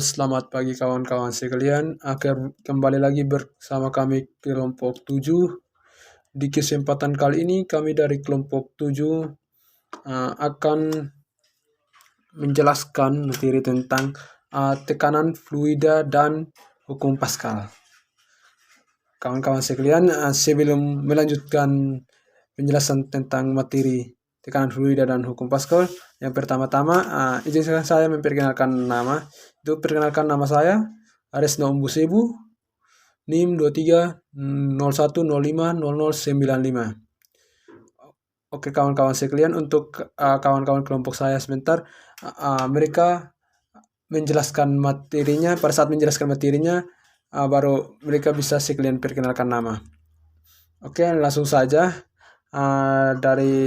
Selamat pagi kawan-kawan sekalian. Kembali lagi bersama kami kelompok 7. Di kesempatan kali ini kami dari kelompok 7 akan menjelaskan materi tentang tekanan fluida dan hukum Pascal. Kawan-kawan sekalian, sebelum melanjutkan penjelasan tentang materi tekanan fluida dan hukum Pascal, yang pertama-tama izinkan saya memperkenalkan nama. Perkenalkan nama saya Aresno Umbusebu, NIM 2301050095. Oke kawan-kawan sekalian, untuk kawan-kawan kelompok saya sebentar, mereka menjelaskan materinya. Pada saat menjelaskan materinya, baru mereka bisa sekalian perkenalkan nama. Oke, langsung saja. Dari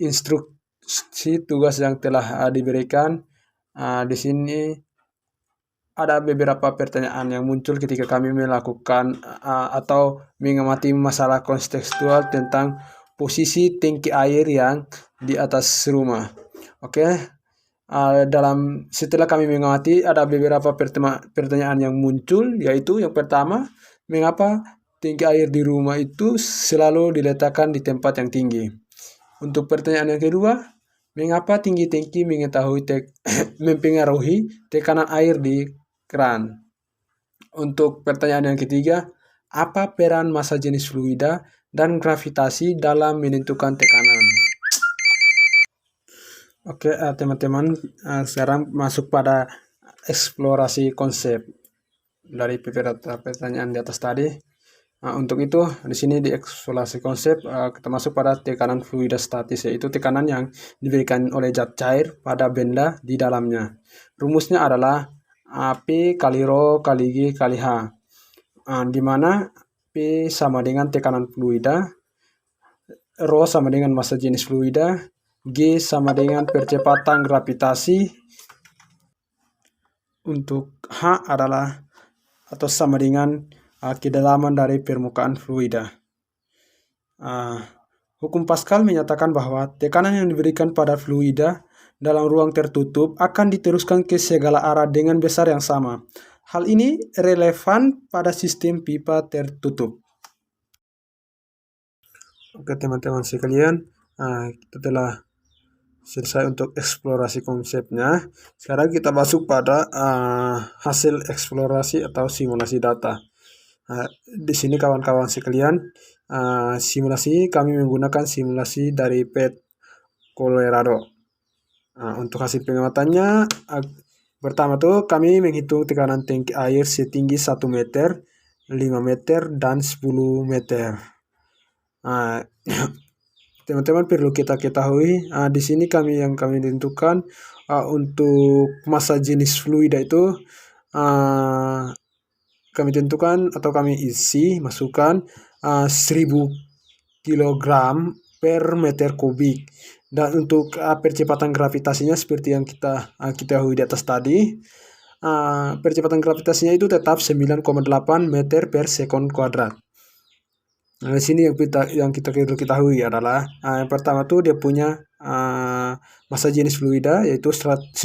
instruksi tugas yang telah diberikan, di sini ada beberapa pertanyaan yang muncul ketika kami melakukan atau mengamati masalah kontekstual tentang posisi tangki air yang di atas rumah. Oke, setelah kami mengamati, ada beberapa pertanyaan yang muncul, yaitu yang pertama, mengapa tangki air di rumah itu selalu diletakkan di tempat yang tinggi? Untuk pertanyaan yang kedua, mengapa tinggi tangki mempengaruhi tekanan air di keran? Untuk pertanyaan yang ketiga, apa peran massa jenis fluida dan gravitasi dalam menentukan tekanan? Oke, teman-teman, sekarang masuk pada eksplorasi konsep dari beberapa pertanyaan di atas tadi. Untuk itu, di sini di eksplorasi konsep kita masuk pada tekanan fluida statis, yaitu tekanan yang diberikan oleh zat cair pada benda di dalamnya. Rumusnya adalah P kali Rho kali G kali H, di mana P sama dengan tekanan fluida, Rho sama dengan massa jenis fluida, G sama dengan percepatan gravitasi, untuk H adalah atau sama dengan kedalaman dari permukaan fluida. Hukum Pascal menyatakan bahwa tekanan yang diberikan pada fluida dalam ruang tertutup akan diteruskan ke segala arah dengan besar yang sama. Hal ini relevan pada sistem pipa tertutup. Oke teman-teman sekalian, kita telah selesai untuk eksplorasi konsepnya. Sekarang kita masuk pada hasil eksplorasi atau simulasi data. Di sini kawan-kawan sekalian, simulasi kami menggunakan simulasi dari PET Colorado. Untuk hasil pengamatannya, pertama tuh kami menghitung tekanan tangki air setinggi 1 meter, 5 meter, dan 10 meter. Teman-teman perlu kita ketahui, di sini kami tentukan untuk massa jenis fluida itu kami tentukan atau kami masukkan 1000 kg per meter kubik. Dan untuk percepatan gravitasinya seperti yang kita ketahui di atas tadi, percepatan gravitasinya itu tetap 9,8 meter per sekon kuadrat. Nah, di sini yang kita perlu ketahui adalah yang pertama tuh dia punya massa jenis fluida yaitu 1000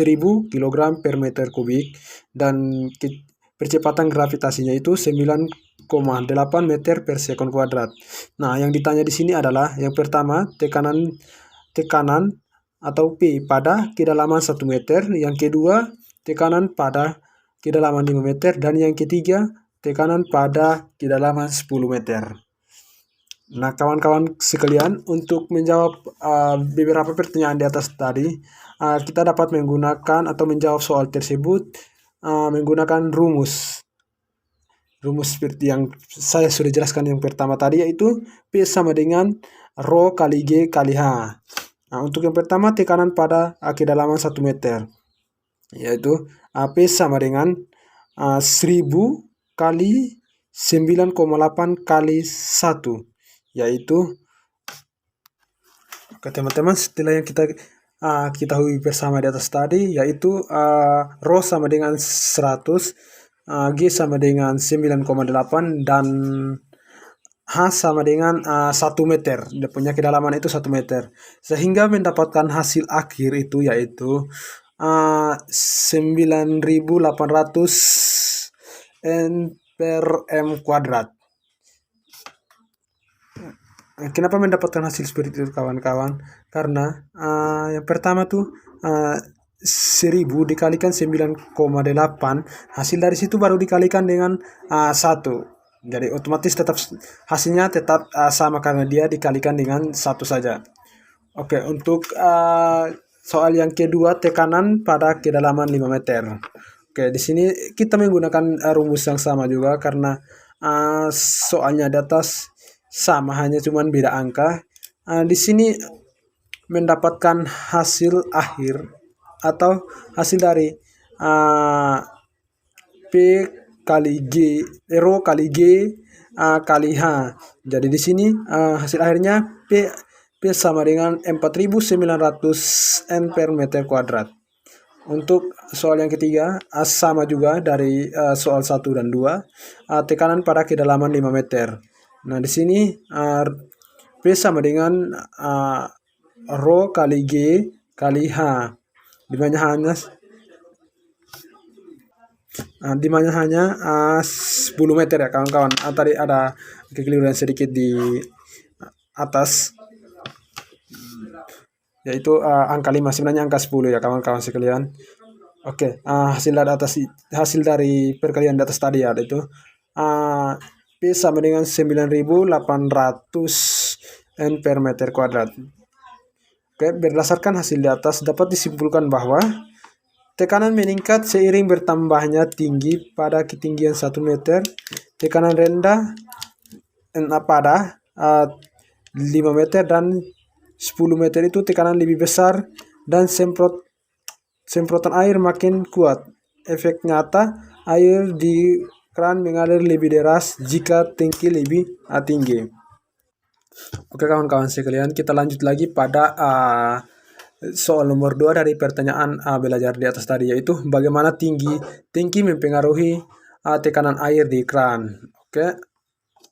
kg per meter kubik, dan percepatan gravitasinya itu 9,8 meter per sekon kuadrat. Nah, yang ditanya di sini adalah yang pertama tekanan atau P pada kedalaman 1 meter, yang kedua tekanan pada kedalaman 5 meter, dan yang ketiga tekanan pada kedalaman 10 meter. Nah, kawan-kawan sekalian, untuk menjawab beberapa pertanyaan di atas tadi, kita dapat menggunakan atau menjawab soal tersebut menggunakan rumus seperti yang saya sudah jelaskan yang pertama tadi, yaitu P sama dengan Rho kali G kali H. Nah, untuk yang pertama tekanan pada kedalaman 1 meter, yaitu P sama dengan 1000 kali 9,8 kali 1, yaitu teman-teman, setelah yang kita ketahui bersama di atas tadi, yaitu Rho sama dengan 100, G sama dengan 9,8, dan H sama dengan 1 meter. Dia punya kedalaman itu 1 meter. Sehingga mendapatkan hasil akhir itu yaitu 9.800 N per M kuadrat. Kenapa mendapatkan hasil seperti itu kawan-kawan? Karena yang pertama tuh 1000 dikalikan 9,8, hasil dari situ baru dikalikan dengan 1. Jadi otomatis tetap hasilnya tetap sama karena dia dikalikan dengan 1 saja. Oke, untuk soal yang kedua, tekanan pada kedalaman 5 meter. Oke, di sini kita menggunakan rumus yang sama juga karena soalnya di atas sama, hanya cuman beda angka. Di sini mendapatkan hasil akhir atau hasil dari P kali G, rho kali G kali H. Jadi di sini hasil akhirnya P sama dengan 4.900 N per meter kuadrat. Untuk soal yang ketiga, sama juga dari soal 1 dan 2, tekanan pada kedalaman 5 meter. Nah, di sini P sama dengan rho kali G kali H, dimana hanya 10 meter ya kawan-kawan. Tadi ada kekeliruan sedikit di atas, yaitu angka 5, sebenarnya angka 10 ya kawan-kawan sekalian. Oke, hasil dari perkalian di atas tadi ya, itu P sama dengan 9.800 N per meter kuadrat. Oke, berdasarkan hasil di atas dapat disimpulkan bahwa tekanan meningkat seiring bertambahnya tinggi pada ketinggian 1 meter. Tekanan rendah pada 5 meter dan 10 meter itu tekanan lebih besar dan semprotan air makin kuat. Efek nyata, air di keran mengalir lebih deras jika tangki lebih tinggi. Oke kawan-kawan sekalian, kita lanjut lagi pada soal nomor 2 dari pertanyaan belajar di atas tadi, yaitu bagaimana tinggi mempengaruhi tekanan air di keran. Oke,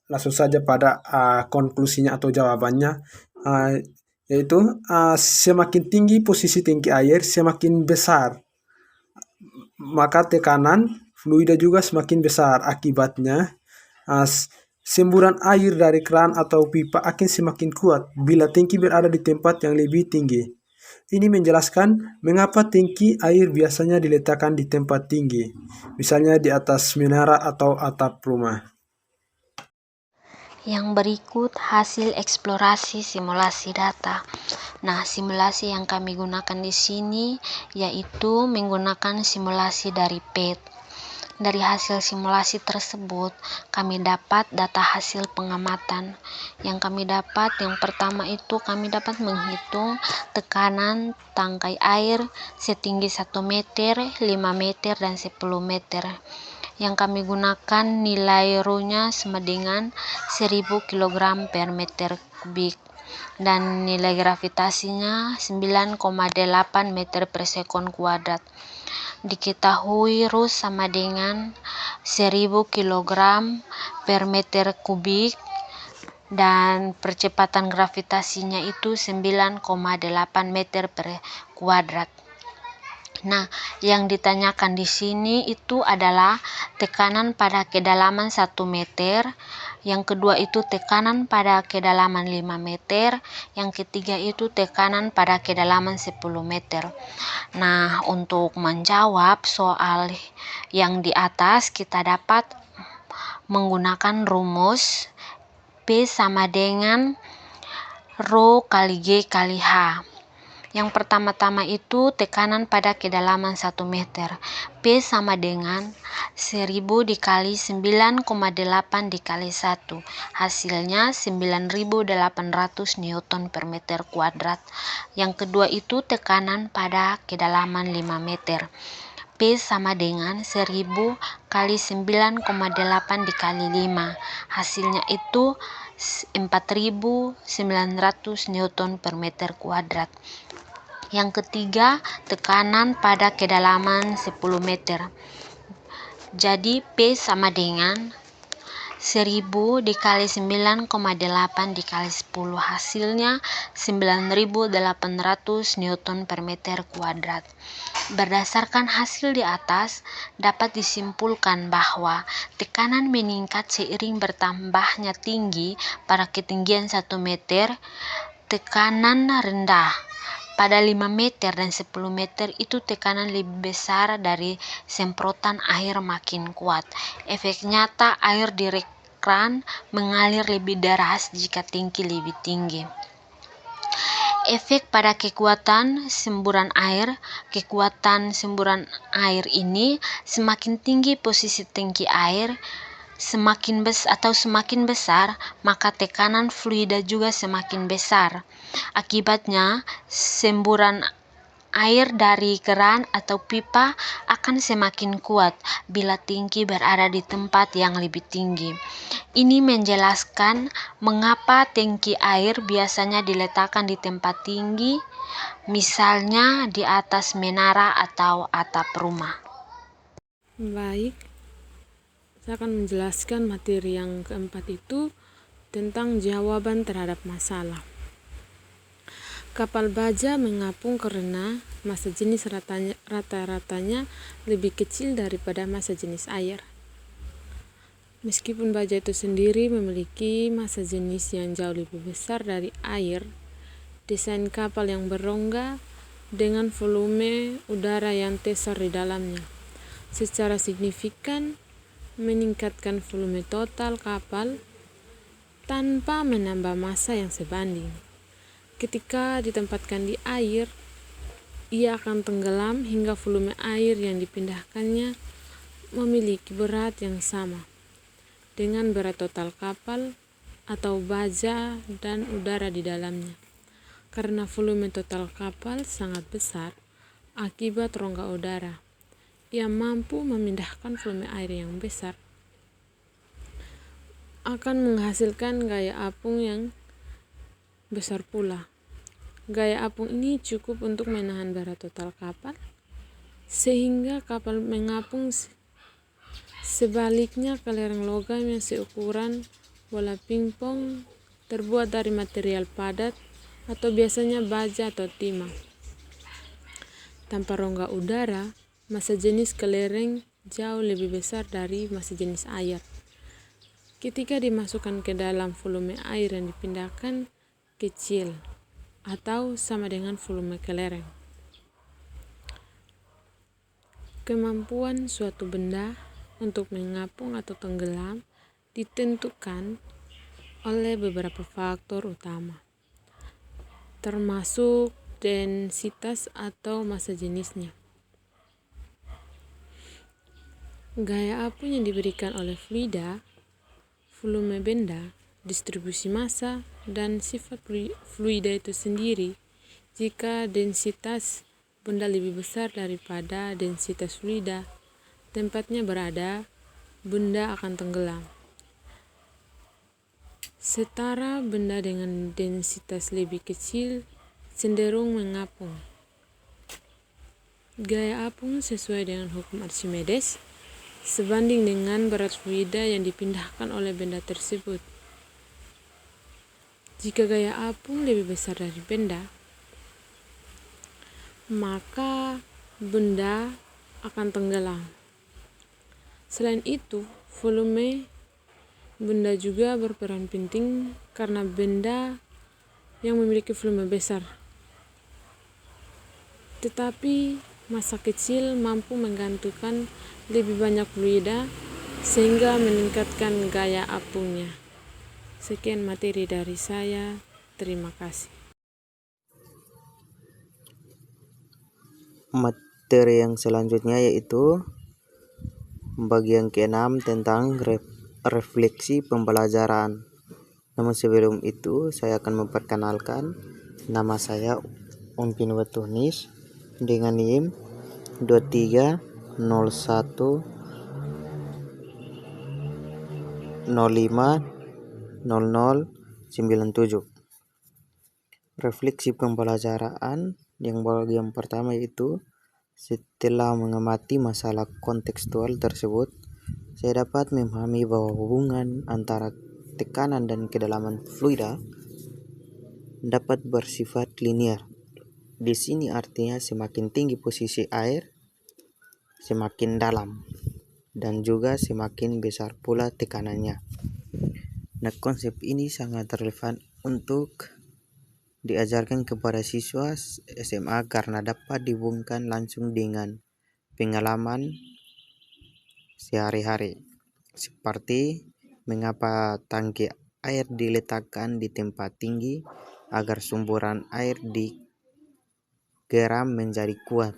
langsung saja pada konklusinya atau jawabannya, yaitu semakin tinggi posisi tangki air, semakin besar maka tekanan fluida juga semakin besar. Akibatnya semburan air dari keran atau pipa akan semakin kuat bila tangki berada di tempat yang lebih tinggi. Ini menjelaskan mengapa tangki air biasanya diletakkan di tempat tinggi, misalnya di atas menara atau atap rumah. Yang berikut hasil eksplorasi simulasi data. Nah, simulasi yang kami gunakan di sini yaitu menggunakan simulasi dari PET. Dari hasil simulasi tersebut, kami dapat data hasil pengamatan. Yang kami dapat, yang pertama itu kami dapat menghitung tekanan tangkai air setinggi 1 meter, 5 meter, dan 10 meter. Yang kami gunakan nilai rho-nya sama dengan 1000 kg per meter kubik. Dan nilai gravitasinya 9,8 meter per sekon kuadrat. Diketahui rho sama dengan 1000 kg per meter kubik dan percepatan gravitasinya itu 9,8 meter per kuadrat. Nah, yang ditanyakan di sini itu adalah tekanan pada kedalaman 1 meter, yang kedua itu tekanan pada kedalaman 5 meter, yang ketiga itu tekanan pada kedalaman 10 meter. Nah, untuk menjawab soal yang di atas kita dapat menggunakan rumus P sama dengan rho kali G kali H. Yang pertama-tama itu tekanan pada kedalaman 1 meter. P sama dengan 1000 dikali 9,8 dikali 1. Hasilnya 9.800 Newton per meter kuadrat. Yang kedua itu tekanan pada kedalaman 5 meter. P sama dengan 1000 kali 9,8 dikali 5. Hasilnya itu 4.900 Newton per meter kuadrat. Yang ketiga, tekanan pada kedalaman 10 meter. Jadi P sama dengan 1000 dikali 9,8 dikali 10, hasilnya 9.800 Newton per meter kuadrat. Berdasarkan hasil di atas, dapat disimpulkan bahwa tekanan meningkat seiring bertambahnya tinggi pada ketinggian 1 meter, tekanan rendah pada 5 meter dan 10 meter itu tekanan lebih besar dari semprotan air makin kuat. Efek nyata air di keran mengalir lebih deras jika tinggi lebih tinggi. Efek pada kekuatan semburan air. Kekuatan semburan air ini semakin tinggi posisi tangki air, semakin besar, maka tekanan fluida juga semakin besar. Akibatnya, semburan air dari keran atau pipa akan semakin kuat bila tangki berada di tempat yang lebih tinggi. Ini menjelaskan mengapa tangki air biasanya diletakkan di tempat tinggi, misalnya di atas menara atau atap rumah. Baik, saya akan menjelaskan materi yang keempat itu tentang jawaban terhadap masalah. Kapal baja mengapung karena massa jenis rata-ratanya lebih kecil daripada massa jenis air. Meskipun baja itu sendiri memiliki massa jenis yang jauh lebih besar dari air, desain kapal yang berongga dengan volume udara yang tersisa di dalamnya secara signifikan meningkatkan volume total kapal tanpa menambah massa yang sebanding. Ketika ditempatkan di air, ia akan tenggelam hingga volume air yang dipindahkannya memiliki berat yang sama dengan berat total kapal atau baja dan udara di dalamnya. Karena volume total kapal sangat besar akibat rongga udara, ia mampu memindahkan volume air yang besar, akan menghasilkan gaya apung yang besar pula. Gaya apung ini cukup untuk menahan berat total kapal, sehingga kapal mengapung. Sebaliknya, kelereng logam yang seukuran bola pingpong terbuat dari material padat atau biasanya baja atau timah. Tanpa rongga udara, massa jenis kelereng jauh lebih besar dari massa jenis air. Ketika dimasukkan ke dalam, volume air yang dipindahkan kecil atau sama dengan volume kelereng. Kemampuan suatu benda untuk mengapung atau tenggelam ditentukan oleh beberapa faktor utama, termasuk densitas atau massa jenisnya, gaya apung yang diberikan oleh fluida, volume benda, distribusi massa, dan sifat fluida itu sendiri. Jika densitas benda lebih besar daripada densitas fluida tempatnya berada, benda akan tenggelam. Setara benda dengan densitas lebih kecil cenderung mengapung. Gaya apung sesuai dengan hukum Archimedes sebanding dengan berat fluida yang dipindahkan oleh benda tersebut. Jika gaya apung lebih besar dari benda, maka benda akan tenggelam. Selain itu, volume benda juga berperan penting karena benda yang memiliki volume besar, tetapi massa kecil mampu menggantungkan lebih banyak fluida sehingga meningkatkan gaya apungnya. Sekian materi dari saya. Terima kasih. Materi yang selanjutnya yaitu bagian ke-6 tentang refleksi pembelajaran. Namun sebelum itu saya akan memperkenalkan nama saya Unpin Wetunis dengan NIM 2301050097. Refleksi pembelajaran yang bagian pertama yaitu setelah mengamati masalah kontekstual tersebut, saya dapat memahami bahwa hubungan antara tekanan dan kedalaman fluida dapat bersifat linear. Di sini artinya semakin tinggi posisi air, semakin dalam, dan juga semakin besar pula tekanannya. Nah, konsep ini sangat relevan untuk diajarkan kepada siswa SMA karena dapat dihubungkan langsung dengan pengalaman sehari-hari, seperti mengapa tangki air diletakkan di tempat tinggi agar sumburan air digeram menjadi kuat.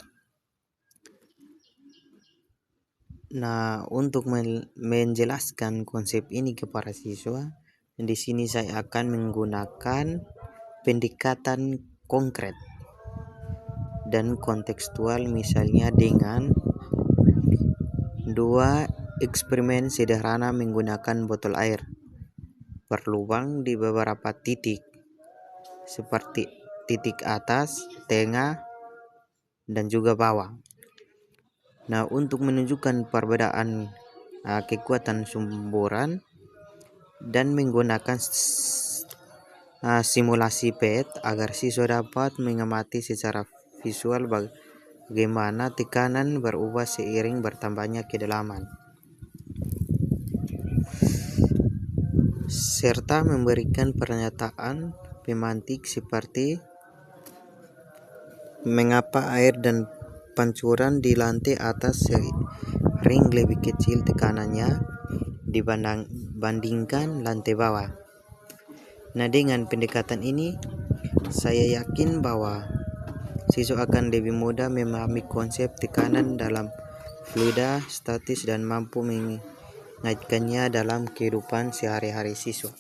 Nah, untuk menjelaskan konsep ini kepada siswa, di sini saya akan menggunakan pendekatan konkret dan kontekstual, misalnya dengan 2 eksperimen sederhana menggunakan botol air berlubang di beberapa titik, seperti titik atas, tengah, dan juga bawah. Nah, untuk menunjukkan perbedaan kekuatan sumburan dan menggunakan simulasi PET agar siswa dapat mengamati secara visual bagaimana tekanan berubah seiring bertambahnya kedalaman, serta memberikan pernyataan pemantik seperti mengapa air dan pancuran di lantai atas sering lebih kecil tekanannya dibandingkan lantai bawah. Nah, dengan pendekatan ini saya yakin bahwa siswa akan lebih mudah memahami konsep tekanan dalam fluida statis dan mampu mengaitkannya dalam kehidupan sehari-hari siswa.